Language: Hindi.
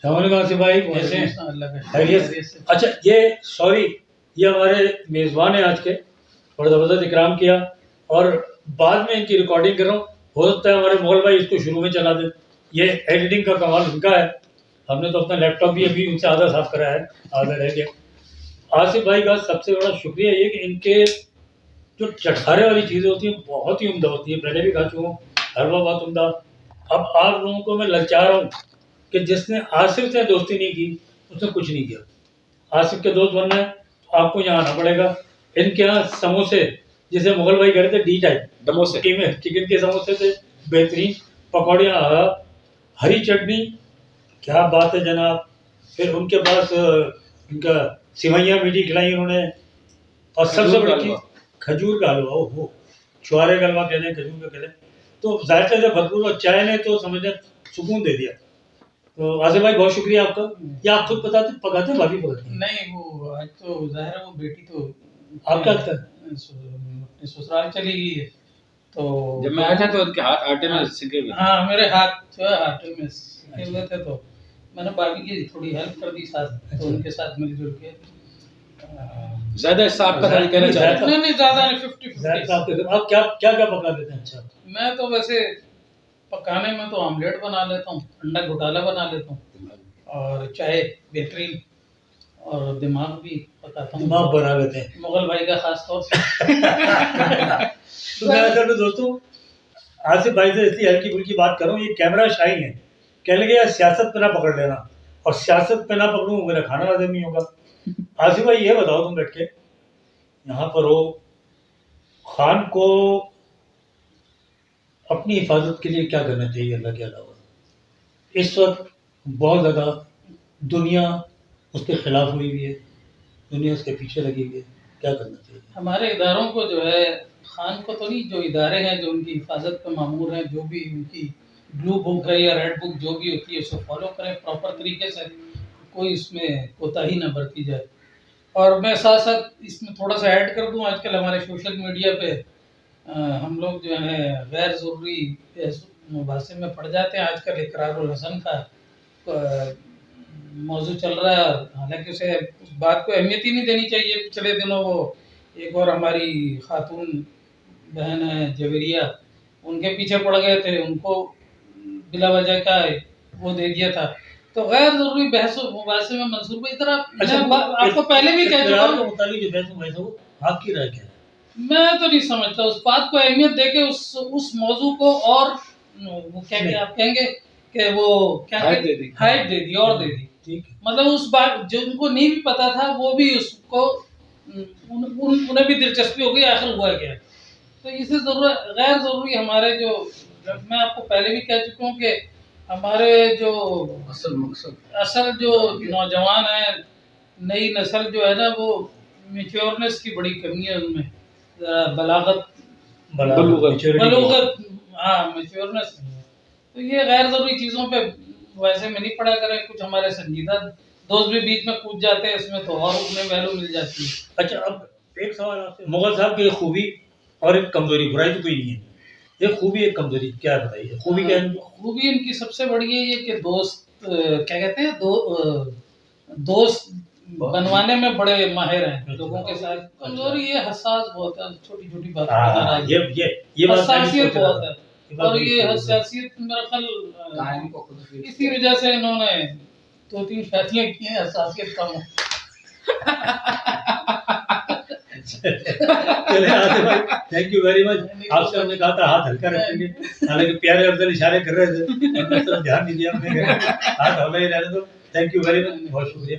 से भाई कैसे हैं? अल्लाह का खैरियत से? अच्छा ये सॉरी, ये हमारे मेज़बान हैं आज के, बड़ा ज़बरदस्त इकराम किया और बाद में इनकी रिकॉर्डिंग कर रहा हूँ। हो सकता है हमारे मोहल भाई इसको शुरू में चला दें। ये एडिटिंग का कमाल उनका है। हमने तो अपना लैपटॉप भी अभी उनसे आधा साफ करा है, आधा रह गया। आसिफ भाई का सबसे बड़ा शुक्रिया ये कि इनके जो चटखारे वाली चीज़ें होती हैं बहुत ही उम्दा होती हैं। पहले भी खा चुका हूँ, हलवा बहुत उम्दा। अब आप लोगों को मैं ललचा रहा हूँ कि जिसने आसिफ से दोस्ती नहीं की उसने कुछ नहीं किया। आसिफ के दोस्त बनना है तो आपको यहाँ आना पड़ेगा। इनके यहाँ समोसे, जिसे मुगल भाई कह रहे थे डी टाइप समोसे, चिकन के समोसे थे बेहतरीन। पकौड़ियाँ, हरी चटनी, क्या बात है जनाब। फिर उनके पास इनका सिवैयाँ मीठी खिलाई उन्होंने, और सबसे बड़ी चीज़ खजूर का हलवा। ओहो, छुआरे का हलवा कहते हैं, खजूर का कहते हैं। तो जायके से भरपूर, और चाय ने तो समझे सुकून दे दिया। तो आसिफ भाई बहुत शुक्रिया आपका। या आप खुद बताते पकाते, भाभी पकाती? नहीं, वो आज तो जाहिर है वो बेटी तो आप क्या लगता है? अपने ससुराल चली गई है, तो जब मैं आया था तो उनके हाथ आटे में सिके हुए थे। हाँ, मेरे हाथ जो है आटे में सिके हुए थे, तो मैंने भाभी की थोड़ी हेल्प कर दी साथ, तो उनके साथ मिलजुल के ज्यादा हिस्सा आपका था, कहना चाह रहा था। नहीं ज्यादा नहीं, 50-50। आप क्या क्या क्या पका देते हैं? अच्छा, मैं तो वैसे पकाने में तो ऑमलेट बना लेता हूँ, अंडा घोटाला बना लेता हूँ, और चाय बेहतरीन, और दिमाग भी पकाता हूँ। दिमाग बना लेते हैं मुगल भाई का खास तौर से। तो मैं असल में दोस्तों आसिफ भाई से इसलिए हल्की फुल्की बात करूँ, ये कैमरा शाही है, कह लगे यार सियासत पे ना पकड़ लेना, और सियासत पे ना पकड़ूँ मेरा खाना हजम नहीं होगा। आसिफ भाई ये बताओ, तुम बैठ के यहाँ पर हो, खान को अपनी हिफाजत के लिए क्या करना चाहिए अल्लाह के अलावा? इस वक्त बहुत ज़्यादा दुनिया उसके खिलाफ हुई हुई है, दुनिया उसके पीछे लगी हुई है, क्या करना चाहिए? हमारे इदारों को जो है, खान को तो नहीं, जो इदारे हैं जो उनकी हिफाजत पे मामूर हैं, जो भी उनकी ब्लू बुक है या रेड बुक जो भी होती है, उसको फॉलो करें प्रॉपर तरीके से, कोई इसमें कोताही ना बरती जाए। और मैं साथ साथ इसमें थोड़ा सा ऐड कर दूं, आजकल हमारे सोशल मीडिया पे हम लोग जो है गैर ज़रूरी मुबासे में पड़ जाते हैं। आजकल इकरारुल हसन का मौजू चल रहा है, हालांकि उसे उस बात को अहमियत ही नहीं देनी चाहिए। पिछले दिनों वो एक और हमारी खातून बहन है जवेरिया, उनके पीछे पड़ गए थे, उनको बिला वजह का वो दे दिया था। तो गैर जरूरी बहस मुबासे में मंसूर भाई, इधर आपको पहले भी कह चुका हूं, आपकी राय क्या है? मैं तो नहीं समझता उस बात को अहमियत देके उस मौजू को, और वो क्या क्या आप कहेंगे कि वो क्या हाइट दे दी और दे दी। ठीक है, मतलब उस बात जो उनको नहीं भी पता था वो भी उसको उन्हें भी दिलचस्पी हो गई, आखिर हुआ क्या। तो इसे जरूर गैर जरूरी हमारे जो, मैं आपको पहले भी कह चुका हूँ कि हमारे जो असल जो नौजवान है, नई नस्ल जो है ना, वो मेच्योरनेस की बड़ी कमी है उनमें, बलागत बलूगत, हाँ मेच्योरनेस। तो ये गैर जरूरी चीज़ों पे वैसे में नहीं पड़ा करें। कुछ हमारे संजीदा दोस्त भी बीच में कूद जाते हैं इसमें, तो और उन्हें वैल्यू मिल जाती है। अच्छा, अब एक सवाल आपसे, मुगल साहब की खूबी और एक कमजोरी, बुराई तो कोई नहीं है, ये खूबी एक कमजोरी क्या है बताइए? खूबी क्या है? खूबी इनकी सबसे बड़ी है ये कि दोस्त क्या कहते हैं, दोस्त बनवाने में बड़े माहिर हैं लोगों के साथ। कमजोरी ये हसास बहुत है, छोटी छोटी बात, ये हसासियत बहुत है, और ये हसासियत मेरा ख्याल इसी वजह से इन्होंने 2-3 शादियां की हैं, हसासियत कम है। Thank you very much. आपसे हमने कहा था हाथ हल्का रखेंगे, हालांकि प्यारे अफजल इशारे कर रहे थे, ध्यान नहीं दिया हमने, हाथ हल्का ही रहने दो। थैंक यू वेरी मच, बहुत शुक्रिया।